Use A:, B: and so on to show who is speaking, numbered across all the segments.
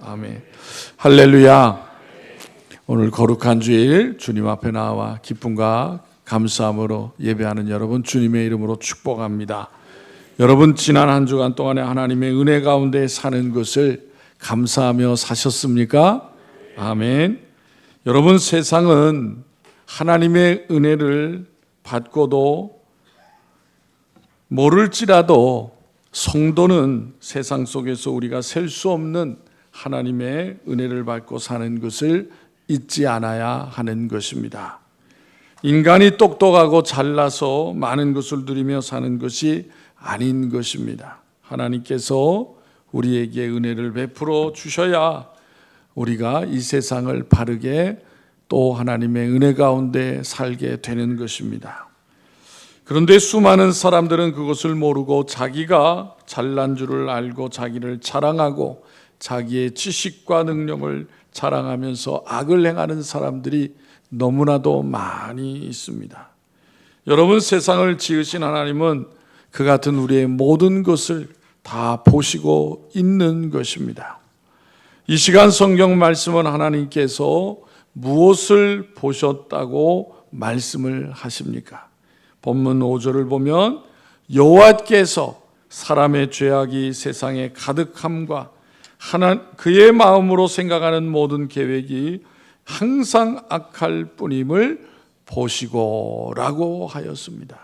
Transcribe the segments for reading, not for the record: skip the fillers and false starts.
A: 아멘. 할렐루야. 오늘 거룩한 주일 주님 앞에 나와 기쁨과 감사함으로 예배하는 여러분 주님의 이름으로 축복합니다. 여러분 지난 한 주간 동안에 하나님의 은혜 가운데 사는 것을 감사하며 사셨습니까? 아멘. 여러분 세상은 하나님의 은혜를 받고도 모를지라도 성도는 세상 속에서 우리가 셀 수 없는 하나님의 은혜를 받고 사는 것을 잊지 않아야 하는 것입니다. 인간이 똑똑하고 잘나서 많은 것을 누리며 사는 것이 아닌 것입니다. 하나님께서 우리에게 은혜를 베풀어 주셔야 우리가 이 세상을 바르게 또 하나님의 은혜 가운데 살게 되는 것입니다. 그런데 수많은 사람들은 그것을 모르고 자기가 잘난 줄을 알고 자기를 자랑하고 자기의 지식과 능력을 자랑하면서 악을 행하는 사람들이 너무나도 많이 있습니다. 여러분 세상을 지으신 하나님은 그 같은 우리의 모든 것을 다 보시고 있는 것입니다. 이 시간 성경 말씀은 하나님께서 무엇을 보셨다고 말씀을 하십니까? 본문 5절을 보면 여호와께서 사람의 죄악이 세상에 가득함과 그의 마음으로 생각하는 모든 계획이 항상 악할 뿐임을 보시고 라고 하였습니다.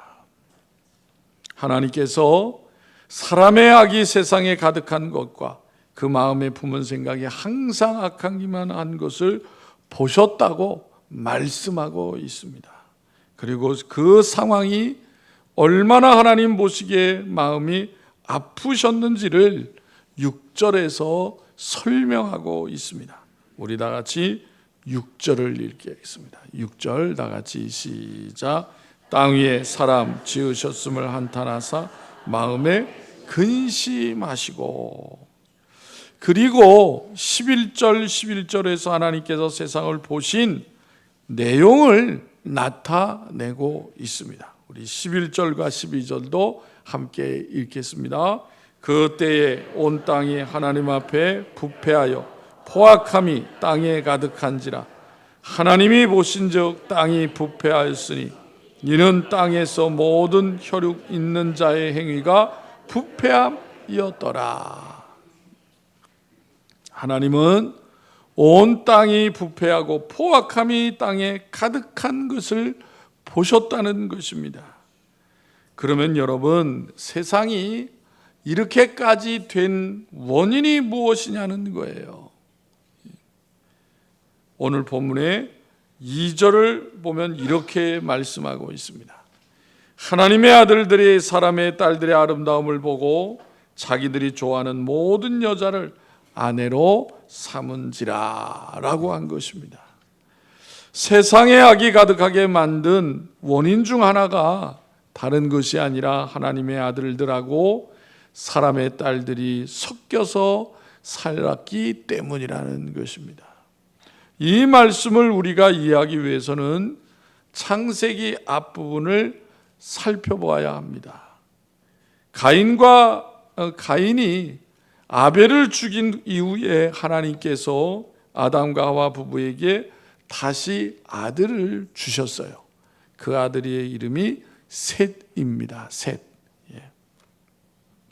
A: 하나님께서 사람의 악이 세상에 가득한 것과 그 마음에 품은 생각이 항상 악하기만 한 것을 보셨다고 말씀하고 있습니다. 그리고 그 상황이 얼마나 하나님 보시기에 마음이 아프셨는지를 6절에서 설명하고 있습니다. 우리 다 같이 6절을 읽겠습니다. 6절 다 같이 시작. 땅 위에 사람 지으셨음을 한탄하사 마음에 근심하시고. 그리고 11절에서 하나님께서 세상을 보신 내용을 나타내고 있습니다. 우리 11절과 12절도 함께 읽겠습니다. 그때에 온 땅이 하나님 앞에 부패하여 포악함이 땅에 가득한지라. 하나님이 보신즉 땅이 부패하였으니 이는 땅에서 모든 혈육 있는 자의 행위가 부패함이었더라. 하나님은 온 땅이 부패하고 포악함이 땅에 가득한 것을 보셨다는 것입니다. 그러면 여러분 세상이 이렇게까지 된 원인이 무엇이냐는 거예요. 오늘 본문의 2절을 보면 이렇게 말씀하고 있습니다. 하나님의 아들들이 사람의 딸들의 아름다움을 보고 자기들이 좋아하는 모든 여자를 아내로 삼은지라 라고 한 것입니다. 세상에 악이 가득하게 만든 원인 중 하나가 다른 것이 아니라 하나님의 아들들하고 사람의 딸들이 섞여서 살았기 때문이라는 것입니다. 이 말씀을 우리가 이해하기 위해서는 창세기 앞부분을 살펴보아야 합니다. 가인이 아벨을 죽인 이후에 하나님께서 아담과 하와 부부에게 다시 아들을 주셨어요. 그 아들의 이름이 셋입니다. 셋.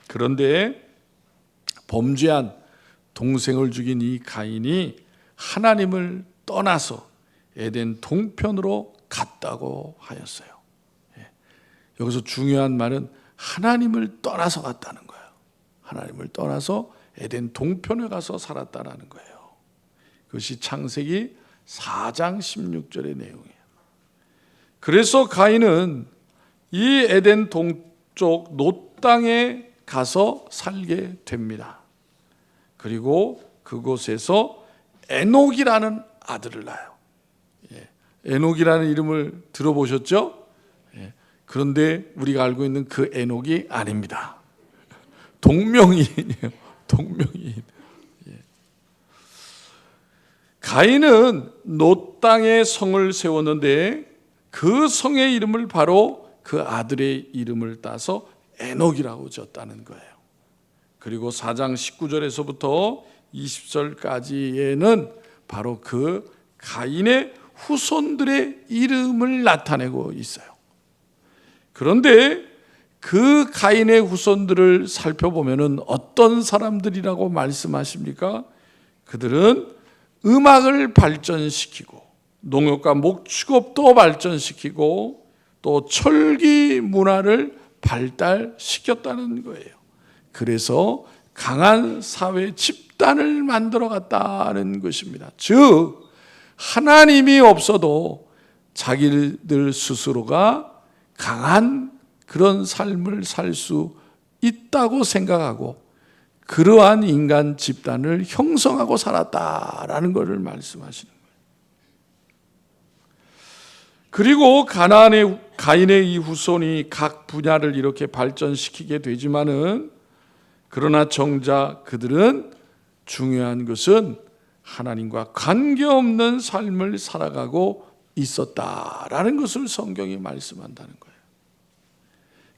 A: 그런데 범죄한 동생을 죽인 이 가인이 하나님을 떠나서 에덴 동편으로 갔다고 하였어요. 여기서 중요한 말은 하나님을 떠나서 갔다는 거예요. 하나님을 떠나서 에덴 동편에 가서 살았다는 거예요. 그것이 창세기 4장 16절의 내용이에요. 그래서 가인은 이 에덴 동쪽 놋 땅에 가서 살게 됩니다. 그리고 그곳에서 에녹이라는 아들을 낳아요. 에녹이라는 이름을 들어보셨죠? 그런데 우리가 알고 있는 그 에녹이 아닙니다. 동명이인이에요. 동명이인. 가인은 놋 땅에 성을 세웠는데 그 성의 이름을 바로 그 아들의 이름을 따서 에녹이라고 지었다는 거예요. 그리고 4장 19절에서부터 20절까지에는 바로 그 가인의 후손들의 이름을 나타내고 있어요. 그런데 그 가인의 후손들을 살펴보면은 어떤 사람들이라고 말씀하십니까? 그들은 음악을 발전시키고 농업과 목축업도 발전시키고 또 철기 문화를 발달시켰다는 거예요. 그래서 강한 사회 집단을 만들어 갔다는 것입니다. 즉 하나님이 없어도 자기들 스스로가 강한 그런 삶을 살 수 있다고 생각하고 그러한 인간 집단을 형성하고 살았다라는 것을 말씀하시는 거예요. 그리고 가인의 이 후손이 각 분야를 이렇게 발전시키게 되지만은 그러나 정작 그들은 중요한 것은 하나님과 관계없는 삶을 살아가고 있었다라는 것을 성경이 말씀한다는 거예요.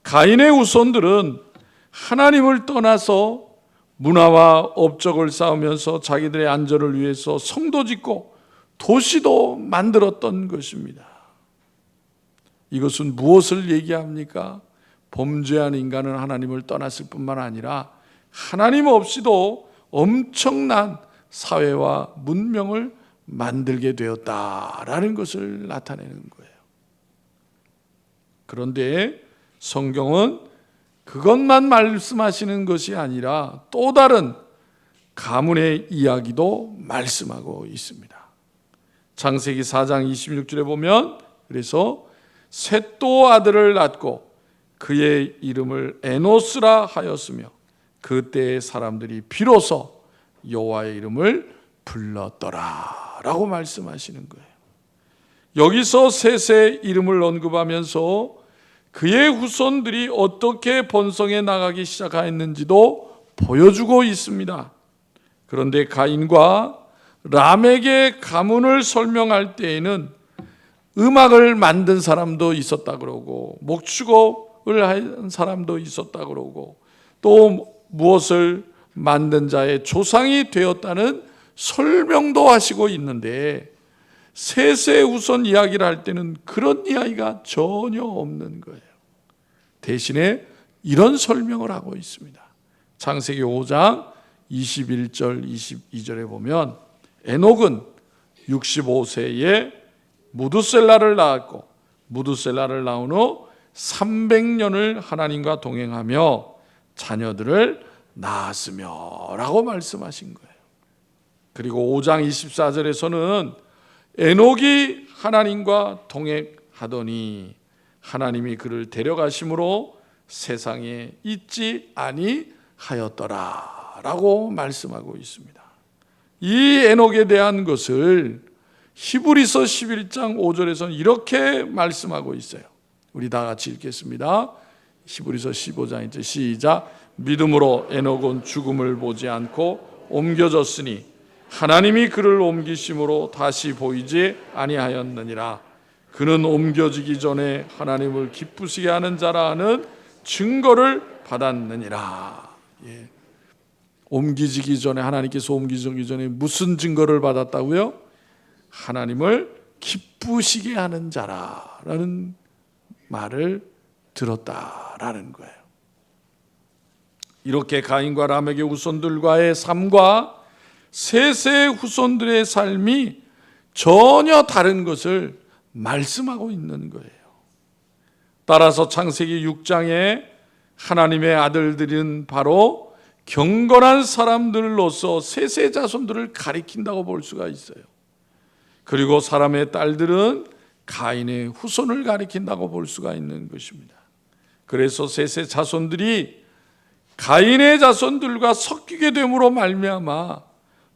A: 가인의 후손들은 하나님을 떠나서 문화와 업적을 쌓으면서 자기들의 안전을 위해서 성도 짓고 도시도 만들었던 것입니다. 이것은 무엇을 얘기합니까? 범죄한 인간은 하나님을 떠났을 뿐만 아니라 하나님 없이도 엄청난 사회와 문명을 만들게 되었다라는 것을 나타내는 거예요. 그런데 성경은 그것만 말씀하시는 것이 아니라 또 다른 가문의 이야기도 말씀하고 있습니다. 창세기 4장 26절에 보면 그래서 셋도 아들을 낳고 그의 이름을 에노스라 하였으며 그때의 사람들이 비로소 여호와의 이름을 불렀더라 라고 말씀하시는 거예요. 여기서 셋의 이름을 언급하면서 그의 후손들이 어떻게 번성해 나가기 시작했는지도 보여주고 있습니다. 그런데 가인과 람에게 가문을 설명할 때에는 음악을 만든 사람도 있었다 그러고 목축업을 한 사람도 있었다 그러고 또 무엇을 만든 자의 조상이 되었다는 설명도 하시고 있는데 셋의 후손 이야기를 할 때는 그런 이야기가 전혀 없는 거예요. 대신에 이런 설명을 하고 있습니다. 창세기 5장 21절 22절에 보면 에녹은 65세에 무두셀라를 낳았고 무두셀라를 낳은 후 300년을 하나님과 동행하며 자녀들을 낳았으며 라고 말씀하신 거예요. 그리고 5장 24절에서는 에녹이 하나님과 동행하더니 하나님이 그를 데려가심으로 세상에 있지 아니하였더라 라고 말씀하고 있습니다. 이 에녹에 대한 것을 히브리서 11장 5절에서는 이렇게 말씀하고 있어요. 우리 다 같이 읽겠습니다. 히브리서 15장 시작. 믿음으로 에녹은 죽음을 보지 않고 옮겨졌으니 하나님이 그를 옮기심으로 다시 보이지 아니하였느니라. 그는 옮겨지기 전에 하나님을 기쁘시게 하는 자라는 증거를 받았느니라. 예. 옮기지기 전에 하나님께서 옮기시기 전에 무슨 증거를 받았다고요? 하나님을 기쁘시게 하는 자라는 말을 들었다라는 거예요. 이렇게 가인과 람에게 후손들과의 삶과 셋의 후손들의 삶이 전혀 다른 것을 말씀하고 있는 거예요. 따라서 창세기 6장에 하나님의 아들들은 바로 경건한 사람들로서 셋의 자손들을 가리킨다고 볼 수가 있어요. 그리고 사람의 딸들은 가인의 후손을 가리킨다고 볼 수가 있는 것입니다. 그래서 셋의 자손들이 가인의 자손들과 섞이게 됨으로 말미암아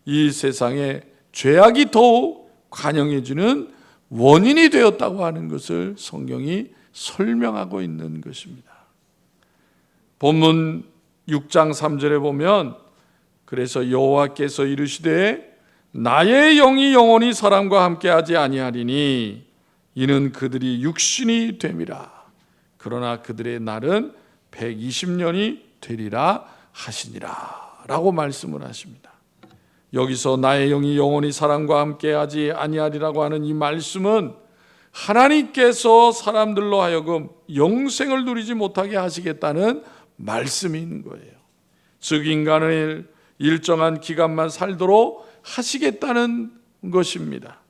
A: 이 세상에 죄악이 더욱 관영해지는 원인이 되었다고 하는 것을 성경이 설명하고 있는 것입니다. 본문 6장 3절에 보면 그래서 여호와께서 이르시되 나의 영이 영원히 사람과 함께하지 아니하리니 이는 그들이 육신이 됨이라. 그러나 그들의 날은 120년이 되리라 하시니라 라고 말씀을 하십니다. 여기서 나의 영이 영원히 사람과 함께하지 아니하리라고 하는 이 말씀은 하나님께서 사람들로 하여금 영생을 누리지 못하게 하시겠다는 말씀인 거예요. 즉 인간을 일정한 기간만 살도록 하시겠다는 것입니다.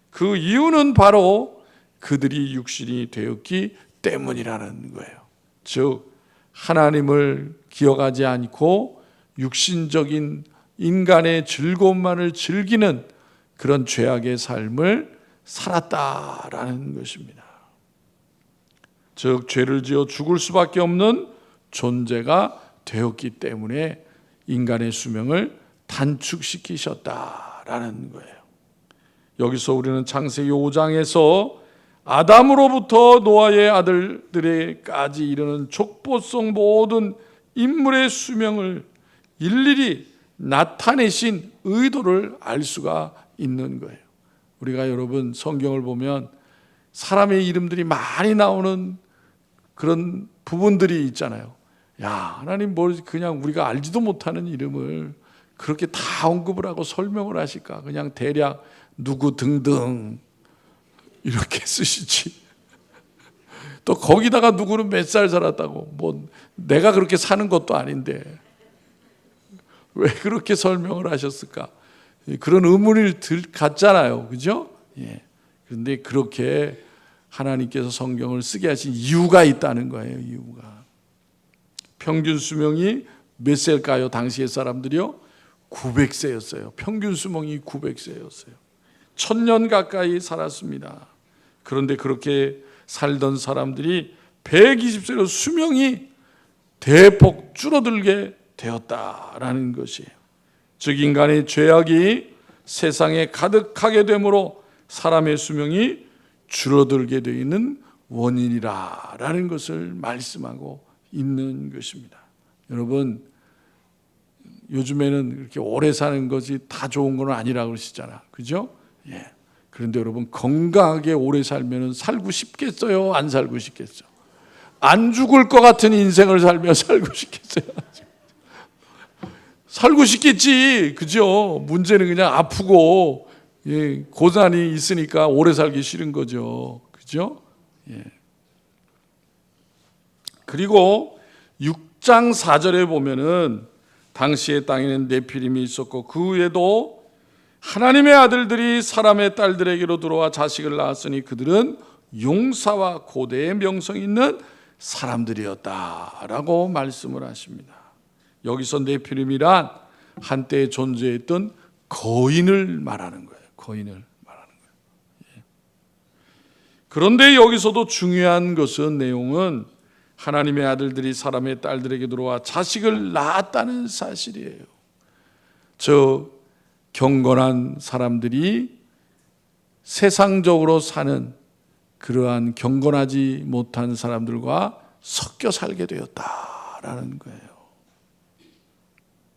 A: 그 이유는 바로 그들이 육신이 되었기 때문이라는 거예요. 즉 하나님을 기억하지 않고 육신적인 인간의 즐거움만을 즐기는 그런 죄악의 삶을 살았다라는 것입니다. 즉 죄를 지어 죽을 수밖에 없는 존재가 되었기 때문에 인간의 수명을 단축시키셨다라는 거예요. 여기서 우리는 창세기 5장에서 아담으로부터 노아의 아들들에까지 이르는 족보성 모든 인물의 수명을 일일이 나타내신 의도를 알 수가 있는 거예요. 우리가 여러분 성경을 보면 사람의 이름들이 많이 나오는 그런 부분들이 있잖아요. 야, 하나님 뭘 그냥 우리가 알지도 못하는 이름을 그렇게 다 언급을 하고 설명을 하실까? 그냥 대략 누구 등등 이렇게 쓰시지. 또 거기다가 누구는 몇 살 살았다고, 뭐 내가 그렇게 사는 것도 아닌데 왜 그렇게 설명을 하셨을까? 그런 의문을 갖잖아요, 그죠? 예. 그런데 그렇게 하나님께서 성경을 쓰게 하신 이유가 있다는 거예요. 이유가. 평균 수명이 몇 세일까요? 당시의 사람들이요? 900세였어요. 평균 수명이 900세였어요. 1000년 가까이 살았습니다. 그런데 그렇게 살던 사람들이 120세로 수명이 대폭 줄어들게 되었다라는 것이에요. 즉 인간의 죄악이 세상에 가득하게 되므로 사람의 수명이 줄어들게 되어 있는 원인이라는 것을 말씀하고 있는 것입니다. 여러분, 요즘에는 이렇게 오래 사는 것이 다 좋은 건 아니라고 그러시잖아, 그죠? 예. 그런데 여러분 건강하게 오래 살면 살고 싶겠어요? 안 살고 싶겠어요? 안 죽을 것 같은 인생을 살며 살고 싶겠어요? 살고 싶겠지, 그죠? 문제는 그냥 아프고 고난이 있으니까 오래 살기 싫은 거죠, 그죠? 예. 그리고 6장 4절에 보면은 당시의 땅에는 네피림이 있었고 그 후에도 하나님의 아들들이 사람의 딸들에게로 들어와 자식을 낳았으니 그들은 용사와 고대의 명성이 있는 사람들이었다라고 말씀을 하십니다. 여기서 네피림이란 한때 존재했던 거인을 말하는 거예요. 거인을 말하는 거예요. 예. 그런데 여기서도 중요한 것은 내용은 하나님의 아들들이 사람의 딸들에게 들어와 자식을 낳았다는 사실이에요. 저 경건한 사람들이 세상적으로 사는 그러한 경건하지 못한 사람들과 섞여 살게 되었다라는 거예요.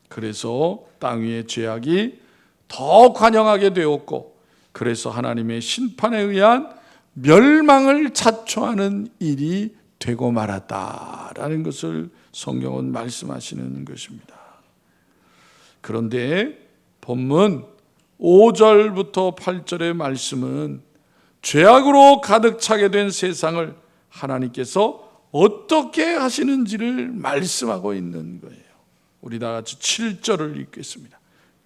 A: 그래서 땅 위의 죄악이 더 관영하게 되었고 그래서 하나님의 심판에 의한 멸망을 자초하는 일이 되고 말았다라는 것을 성경은 말씀하시는 것입니다. 그런데 본문 5절부터 8절의 말씀은 죄악으로 가득 차게 된 세상을 하나님께서 어떻게 하시는지를 말씀하고 있는 거예요. 우리 다 같이 7절을 읽겠습니다.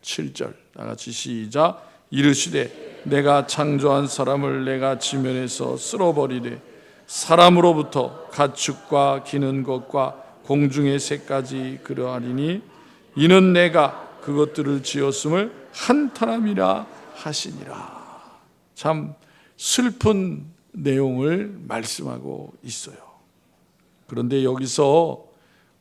A: 7절 다 같이 시작. 이르시되 내가 창조한 사람을 내가 지면에서 쓸어버리되 사람으로부터 가축과 기는 것과 공중의 새까지 그러하리니 이는 내가 그것들을 지었음을 한탄함이라 하시니라. 참 슬픈 내용을 말씀하고 있어요. 그런데 여기서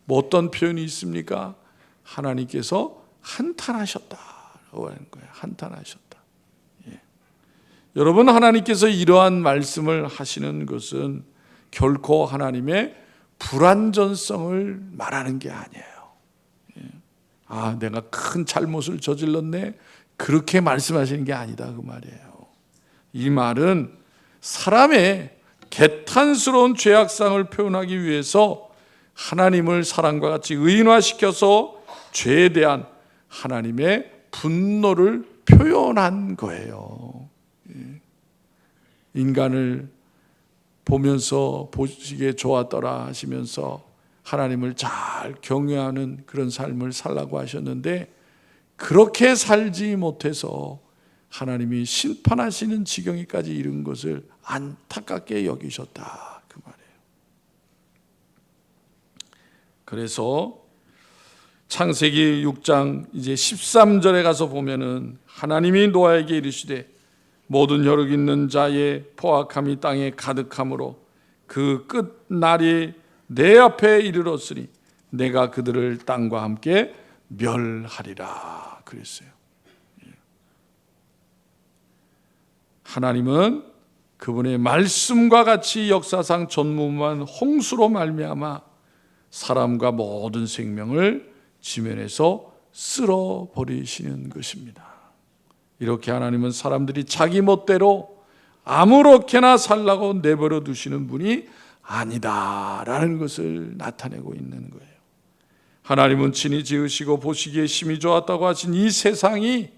A: 뭐 어떤 표현이 있습니까? 하나님께서 한탄하셨다라고 하는 거예요. 한탄하셨다. 예. 여러분, 하나님께서 이러한 말씀을 하시는 것은 결코 하나님의 불완전성을 말하는 게 아니에요. 아, 내가 큰 잘못을 저질렀네, 그렇게 말씀하시는 게 아니다, 그 말이에요. 이 말은 사람의 개탄스러운 죄악상을 표현하기 위해서 하나님을 사람과 같이 의인화시켜서 죄에 대한 하나님의 분노를 표현한 거예요. 인간을 보면서 보시기에 좋았더라 하시면서 하나님을 잘 경외하는 그런 삶을 살라고 하셨는데, 그렇게 살지 못해서 하나님이 심판하시는 지경에까지 이른 것을 안타깝게 여기셨다, 그 말이에요. 그래서 창세기 6장 이제 13절에 가서 보면은 하나님이 노아에게 이르시되 모든 혈육 있는 자의 포악함이 땅에 가득함으로 그 끝날이 내 앞에 이르렀으니 내가 그들을 땅과 함께 멸하리라 그랬어요. 하나님은 그분의 말씀과 같이 역사상 전무후무한 홍수로 말미암아 사람과 모든 생명을 지면에서 쓸어버리시는 것입니다. 이렇게 하나님은 사람들이 자기 멋대로 아무렇게나 살라고 내버려 두시는 분이 아니다라는 것을 나타내고 있는 거예요. 하나님은 친히 지으시고 보시기에 심히 좋았다고 하신 이 세상이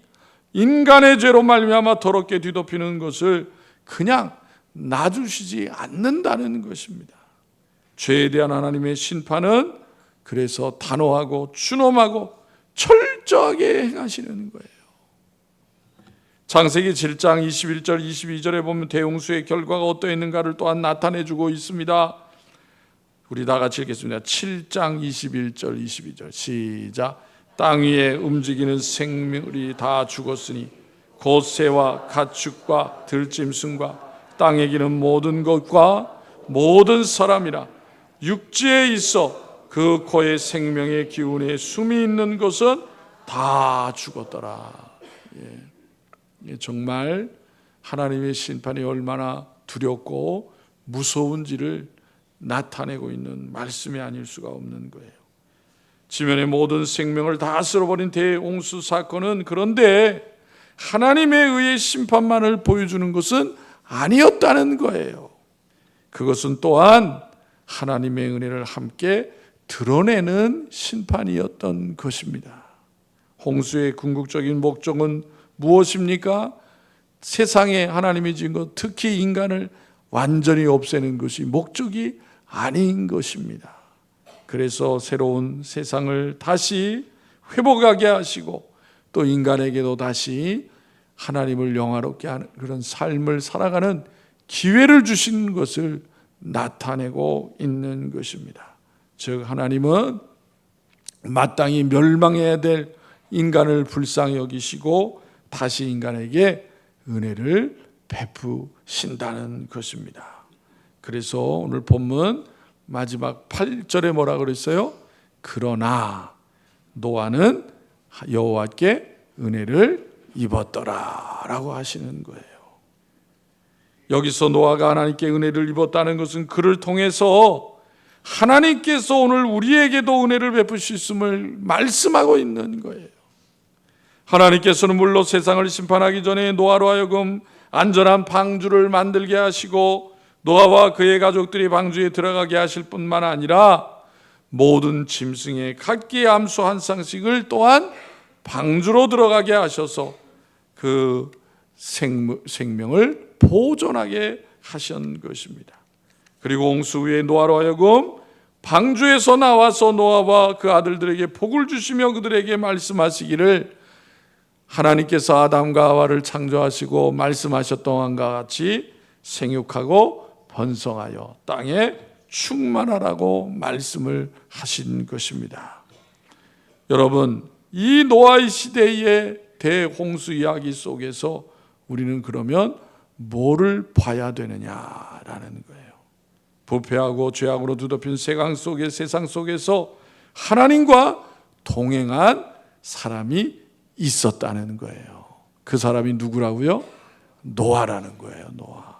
A: 인간의 죄로 말미암아 더럽게 뒤덮이는 것을 그냥 놔주시지 않는다는 것입니다. 죄에 대한 하나님의 심판은 그래서 단호하고 준엄하고 철저하게 행하시는 거예요. 창세기 7장 21절 22절에 보면 대홍수의 결과가 어떠했는가를 또한 나타내주고 있습니다. 우리 다 같이 읽겠습니다. 7장 21절 22절 시작. 땅 위에 움직이는 생물이 다 죽었으니 곧 새와 가축과 들짐승과 땅에 기는 모든 것과 모든 사람이라 육지에 있어 그 코에 생명의 기운에 숨이 있는 것은 다 죽었더라. 정말 하나님의 심판이 얼마나 두렵고 무서운지를 나타내고 있는 말씀이 아닐 수가 없는 거예요. 지면의 모든 생명을 다 쓸어버린 대홍수 사건은 그런데 하나님에 의해 심판만을 보여주는 것은 아니었다는 거예요. 그것은 또한 하나님의 은혜를 함께 드러내는 심판이었던 것입니다. 홍수의 궁극적인 목적은 무엇입니까? 세상에 하나님이 지은 것, 특히 인간을 완전히 없애는 것이 목적이 아닌 것입니다. 그래서 새로운 세상을 다시 회복하게 하시고 또 인간에게도 다시 하나님을 영화롭게 하는 그런 삶을 살아가는 기회를 주신 것을 나타내고 있는 것입니다. 즉 하나님은 마땅히 멸망해야 될 인간을 불쌍히 여기시고 다시 인간에게 은혜를 베푸신다는 것입니다. 그래서 오늘 본문 마지막 8절에 뭐라 그랬어요? 그러나 노아는 여호와께 은혜를 입었더라 라고 하시는 거예요. 여기서 노아가 하나님께 은혜를 입었다는 것은 그를 통해서 하나님께서 오늘 우리에게도 은혜를 베푸셨음을 말씀하고 있는 거예요. 하나님께서는 물론 세상을 심판하기 전에 노아로 하여금 안전한 방주를 만들게 하시고 노아와 그의 가족들이 방주에 들어가게 하실 뿐만 아니라 모든 짐승의 각기 암수 한 쌍씩을 또한 방주로 들어가게 하셔서 그 생명을 보존하게 하신 것입니다. 그리고 홍수 후에 노아로 하여금 방주에서 나와서 노아와 그 아들들에게 복을 주시며 그들에게 말씀하시기를 하나님께서 아담과 하와를 창조하시고 말씀하셨던 것과 같이 생육하고 번성하여 땅에 충만하라고 말씀을 하신 것입니다. 여러분, 이 노아의 시대의 대홍수 이야기 속에서 우리는 그러면 뭐를 봐야 되느냐라는 거예요. 부패하고 죄악으로 뒤덮인 세상 속에서 하나님과 동행한 사람이 있었다는 거예요. 그 사람이 누구라고요? 노아라는 거예요. 노아.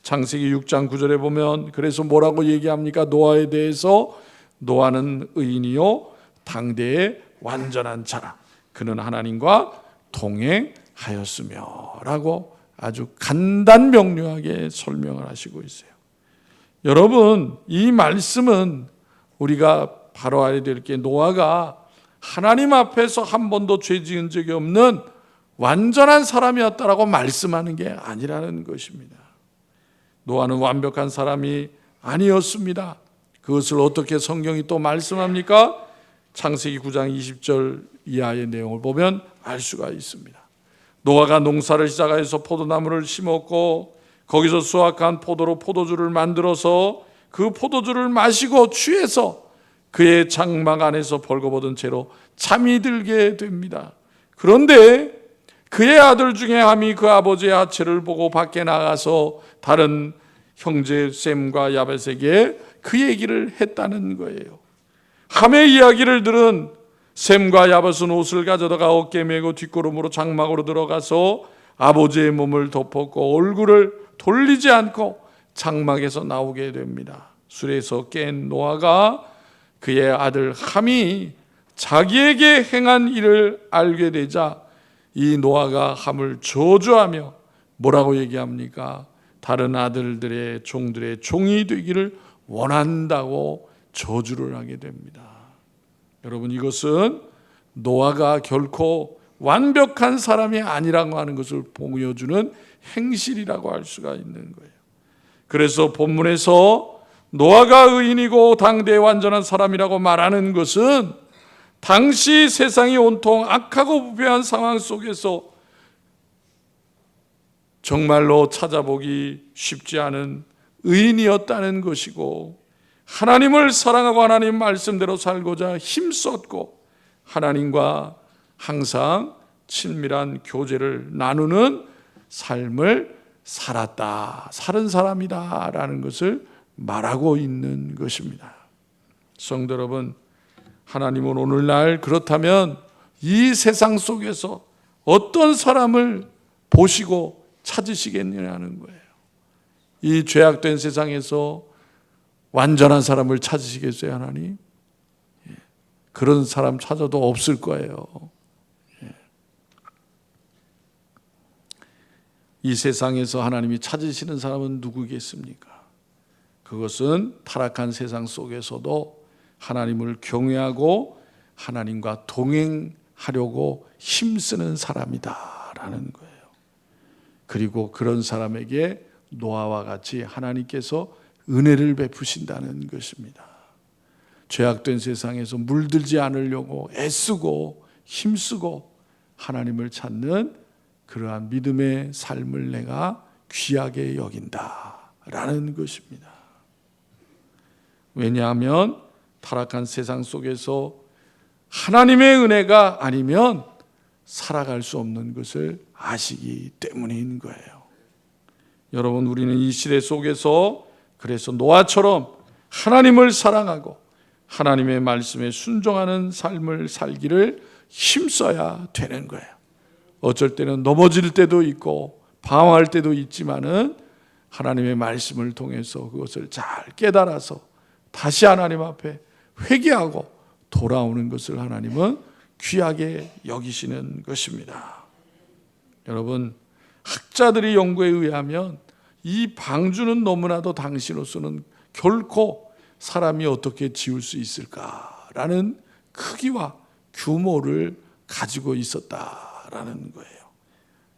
A: 창세기 6장 9절에 보면 그래서 뭐라고 얘기합니까? 노아에 대해서 노아는 의인이요 당대의 완전한 자라. 그는 하나님과 동행하였으며 라고 아주 간단 명료하게 설명을 하시고 있어요. 여러분, 이 말씀은 우리가 바로 알아야 될 게 노아가 하나님 앞에서 한 번도 죄 지은 적이 없는 완전한 사람이었다라고 말씀하는 게 아니라는 것입니다. 노아는 완벽한 사람이 아니었습니다. 그것을 어떻게 성경이 또 말씀합니까? 창세기 9장 20절 이하의 내용을 보면 알 수가 있습니다. 노아가 농사를 시작해서 포도나무를 심었고 거기서 수확한 포도로 포도주를 만들어서 그 포도주를 마시고 취해서 그의 장막 안에서 벌거벗은 채로 잠이 들게 됩니다. 그런데 그의 아들 중에 함이 그 아버지의 하체를 보고 밖에 나가서 다른 형제 셈과 야벳에게 그 얘기를 했다는 거예요. 함의 이야기를 들은 셈과 야벳은 옷을 가져다가 어깨에 메고 뒷걸음으로 장막으로 들어가서 아버지의 몸을 덮었고 얼굴을 돌리지 않고 장막에서 나오게 됩니다. 술에서 깬 노아가 그의 아들 함이 자기에게 행한 일을 알게 되자 이 노아가 함을 저주하며 뭐라고 얘기합니까? 다른 아들들의 종들의 종이 되기를 원한다고 저주를 하게 됩니다. 여러분, 이것은 노아가 결코 완벽한 사람이 아니라고 하는 것을 보여주는 행실이라고 할 수가 있는 거예요. 그래서 본문에서 노아가 의인이고 당대의 완전한 사람이라고 말하는 것은 당시 세상이 온통 악하고 부패한 상황 속에서 정말로 찾아보기 쉽지 않은 의인이었다는 것이고, 하나님을 사랑하고 하나님 말씀대로 살고자 힘썼고 하나님과 항상 친밀한 교제를 나누는 삶을 살은 사람이다 라는 것을 말하고 있는 것입니다. 성도 여러분, 하나님은 오늘날 그렇다면 이 세상 속에서 어떤 사람을 보시고 찾으시겠느냐는 거예요. 이 죄악된 세상에서 완전한 사람을 찾으시겠어요, 하나님? 그런 사람 찾아도 없을 거예요. 이 세상에서 하나님이 찾으시는 사람은 누구겠습니까? 그것은 타락한 세상 속에서도 하나님을 경외하고 하나님과 동행하려고 힘쓰는 사람이다라는 거예요. 그리고 그런 사람에게 노아와 같이 하나님께서 은혜를 베푸신다는 것입니다. 죄악된 세상에서 물들지 않으려고 애쓰고 힘쓰고 하나님을 찾는 그러한 믿음의 삶을 내가 귀하게 여긴다라는 것입니다. 왜냐하면 타락한 세상 속에서 하나님의 은혜가 아니면 살아갈 수 없는 것을 아시기 때문인 거예요. 여러분, 우리는 이 시대 속에서 그래서 노아처럼 하나님을 사랑하고 하나님의 말씀에 순종하는 삶을 살기를 힘써야 되는 거예요. 어쩔 때는 넘어질 때도 있고 방황할 때도 있지만은 하나님의 말씀을 통해서 그것을 잘 깨달아서 다시 하나님 앞에 회개하고 돌아오는 것을 하나님은 귀하게 여기시는 것입니다. 여러분, 학자들의 연구에 의하면 이 방주는 너무나도 당시로서는 결코 사람이 어떻게 지을 수 있을까라는 크기와 규모를 가지고 있었다라는 거예요.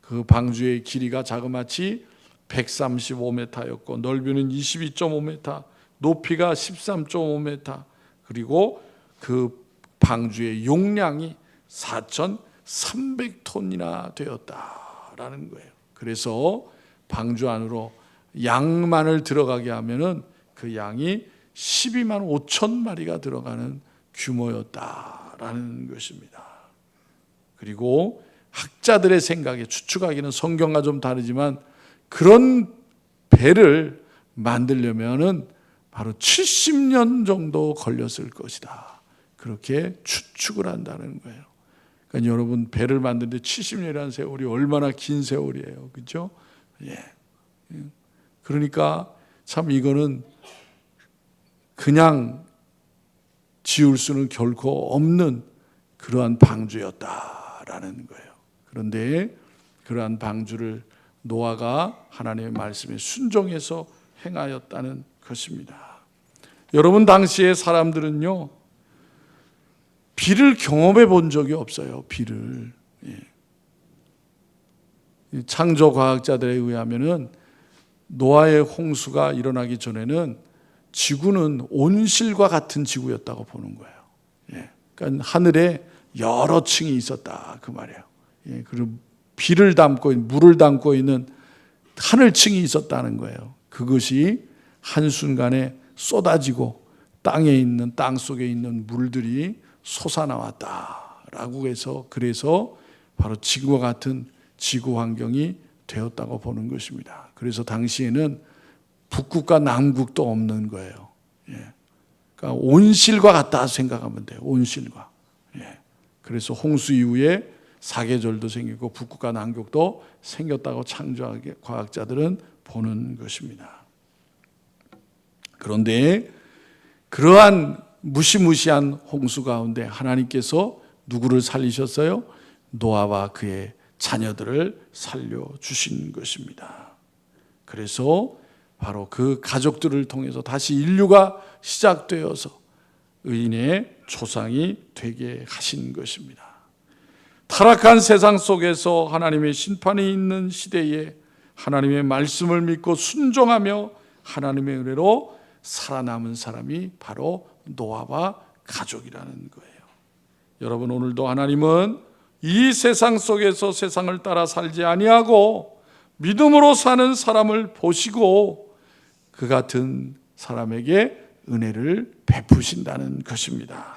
A: 그 방주의 길이가 자그마치 135m였고 넓이는 22.5m, 높이가 13.5m, 그리고 그 방주의 용량이 4,300톤이나 되었다라는 거예요. 그래서 방주 안으로 양만을 들어가게 하면은 그 양이 12만 5천 마리가 들어가는 규모였다라는 것입니다. 그리고 학자들의 생각에, 추측하기는 성경과 좀 다르지만 그런 배를 만들려면은 바로 70년 정도 걸렸을 것이다, 그렇게 추측을 한다는 거예요. 그러니까 여러분, 배를 만드는데 70년이라는 세월이 얼마나 긴 세월이에요, 그렇죠? 그러니까 참 이거는 그냥 지을 수는 결코 없는 그러한 방주였다라는 거예요. 그런데 그러한 방주를 노아가 하나님의 말씀에 순종해서 행하였다는 것입니다. 여러분, 당시의 사람들은요, 비를 경험해 본 적이 없어요. 비를. 창조 과학자들에 의하면은 노아의 홍수가 일어나기 전에는 지구는 온실과 같은 지구였다고 보는 거예요. 그러니까 하늘에 여러 층이 있었다 그 말이에요. 그리고 비를 담고 물을 담고 있는 하늘층이 있었다는 거예요. 그것이 한순간에 쏟아지고 땅에 있는 땅 속에 있는 물들이 솟아나왔다라고 해서 그래서 바로 지구와 같은 지구 환경이 되었다고 보는 것입니다. 그래서 당시에는 북극과 남극도 없는 거예요. 그러니까 온실과 같다 생각하면 돼요. 온실과. 그래서 홍수 이후에 사계절도 생기고 북극과 남극도 생겼다고 창조 과학자들은 보는 것입니다. 그런데 그러한 무시무시한 홍수 가운데 하나님께서 누구를 살리셨어요? 노아와 그의 자녀들을 살려주신 것입니다. 그래서 바로 그 가족들을 통해서 다시 인류가 시작되어서 의인의 조상이 되게 하신 것입니다. 타락한 세상 속에서 하나님의 심판이 있는 시대에 하나님의 말씀을 믿고 순종하며 하나님의 은혜로 살아남은 사람이 바로 노아와 가족이라는 거예요. 여러분, 오늘도 하나님은 이 세상 속에서 세상을 따라 살지 아니하고 믿음으로 사는 사람을 보시고 그 같은 사람에게 은혜를 베푸신다는 것입니다.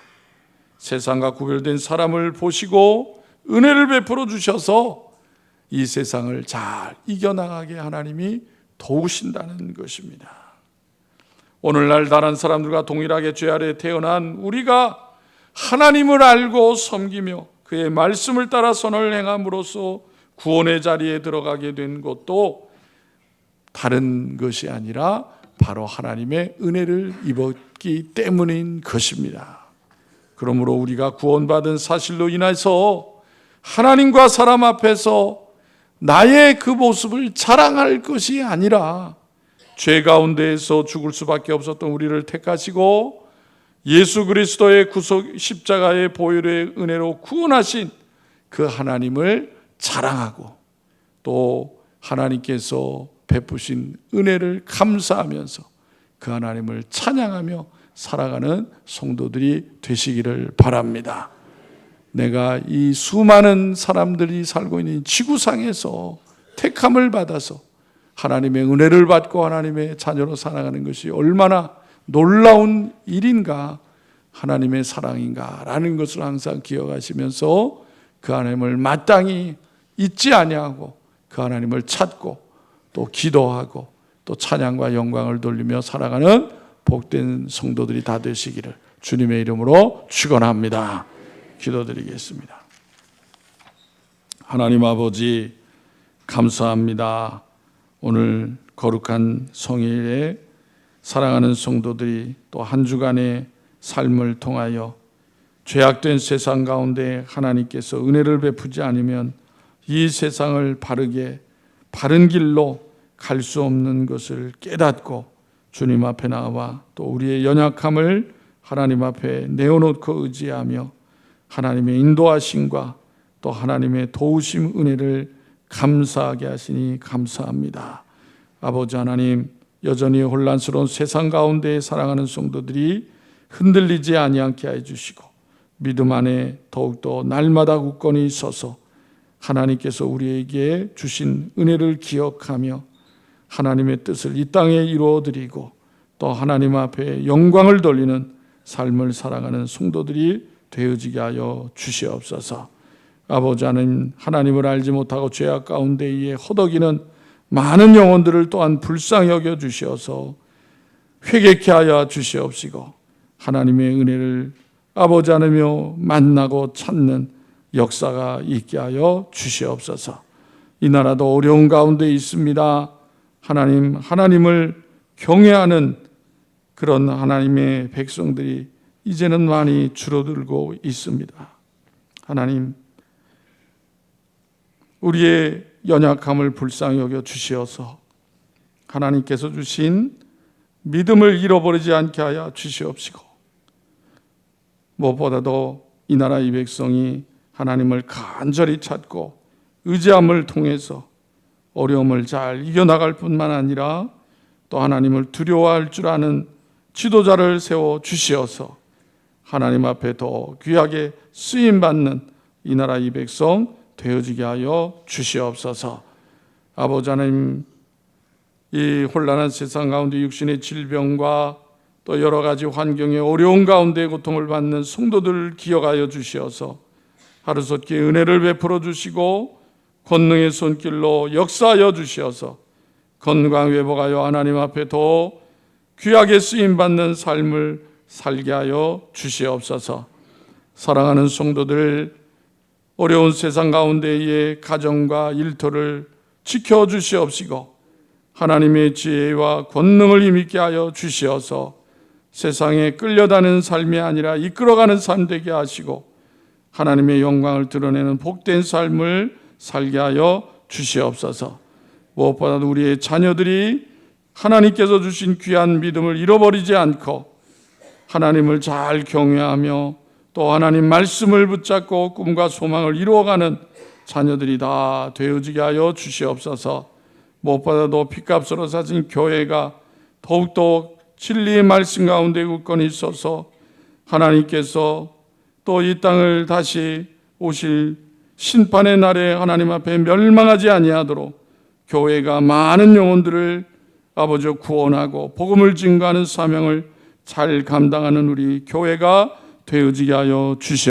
A: 세상과 구별된 사람을 보시고 은혜를 베풀어 주셔서 이 세상을 잘 이겨나가게 하나님이 도우신다는 것입니다. 오늘날 다른 사람들과 동일하게 죄 아래 태어난 우리가 하나님을 알고 섬기며 그의 말씀을 따라 선을 행함으로써 구원의 자리에 들어가게 된 것도 다른 것이 아니라 바로 하나님의 은혜를 입었기 때문인 것입니다. 그러므로 우리가 구원받은 사실로 인해서 하나님과 사람 앞에서 나의 그 모습을 자랑할 것이 아니라 죄 가운데에서 죽을 수밖에 없었던 우리를 택하시고 예수 그리스도의 구속 십자가의 보혈의 은혜로 구원하신 그 하나님을 자랑하고 또 하나님께서 베푸신 은혜를 감사하면서 그 하나님을 찬양하며 살아가는 성도들이 되시기를 바랍니다. 내가 이 수많은 사람들이 살고 있는 지구상에서 택함을 받아서 하나님의 은혜를 받고 하나님의 자녀로 살아가는 것이 얼마나 놀라운 일인가, 하나님의 사랑인가라는 것을 항상 기억하시면서 그 하나님을 마땅히 잊지 아니하고 그 하나님을 찾고 또 기도하고 또 찬양과 영광을 돌리며 살아가는 복된 성도들이 다 되시기를 주님의 이름으로 축원합니다. 기도드리겠습니다. 하나님 아버지 감사합니다. 오늘 거룩한 성일에 사랑하는 성도들이 또 한 주간의 삶을 통하여 죄악된 세상 가운데 하나님께서 은혜를 베푸지 않으면 이 세상을 바른 길로 갈 수 없는 것을 깨닫고 주님 앞에 나와 또 우리의 연약함을 하나님 앞에 내어놓고 의지하며 하나님의 인도하심과 또 하나님의 도우심 은혜를 감사하게 하시니 감사합니다. 아버지 하나님, 여전히 혼란스러운 세상 가운데 살아가는 성도들이 흔들리지 아니하게 해주시고 믿음 안에 더욱더 날마다 굳건히 서서 하나님께서 우리에게 주신 은혜를 기억하며 하나님의 뜻을 이 땅에 이루어드리고 또 하나님 앞에 영광을 돌리는 삶을 살아가는 성도들이 되어지게 하여 주시옵소서. 아버지 하나님을 알지 못하고 죄악 가운데에 허덕이는 많은 영혼들을 또한 불쌍히 여겨 주시어서 회개케 하여 주시옵시고 하나님의 은혜를 아버지 하나며 만나고 찾는 역사가 있게 하여 주시옵소서. 이 나라도 어려운 가운데 있습니다. 하나님을 경외하는 그런 하나님의 백성들이 이제는 많이 줄어들고 있습니다. 하나님, 우리의 연약함을 불쌍히 여겨 주시어서 하나님께서 주신 믿음을 잃어버리지 않게 하여 주시옵시고 무엇보다도 이 나라 이 백성이 하나님을 간절히 찾고 의지함을 통해서 어려움을 잘 이겨나갈 뿐만 아니라 또 하나님을 두려워할 줄 아는 지도자를 세워 주시어서 하나님 앞에 더 귀하게 쓰임받는 이 나라 이 백성 되어지게 하여 주시옵소서. 아버지 하나님, 이 혼란한 세상 가운데 육신의 질병과 또 여러 가지 환경의 어려운 가운데 고통을 받는 성도들을 기억하여 주시어서 하루속히 은혜를 베풀어 주시고 권능의 손길로 역사하여 주시어서 건강 회복하여 하나님 앞에 더 귀하게 쓰임받는 삶을 살게 하여 주시옵소서. 사랑하는 성도들, 어려운 세상 가운데의 가정과 일터를 지켜주시옵시고 하나님의 지혜와 권능을 힘있게 하여 주시어서 세상에 끌려다니는 삶이 아니라 이끌어가는 삶 되게 하시고 하나님의 영광을 드러내는 복된 삶을 살게 하여 주시옵소서. 무엇보다도 우리의 자녀들이 하나님께서 주신 귀한 믿음을 잃어버리지 않고 하나님을 잘 경외하며 또 하나님 말씀을 붙잡고 꿈과 소망을 이루어가는 자녀들이 다 되어지게 하여 주시옵소서. 무엇보다도 피값으로 사신 교회가 더욱더 진리의 말씀 가운데 굳건히 있어서 하나님께서 또 이 땅을 다시 오실 심판의 날에 하나님 앞에 멸망하지 아니하도록 교회가 많은 영혼들을 아버지 구원하고 복음을 증거하는 사명을 잘 감당하는 우리 교회가 되어지게 하여 주시옵소서.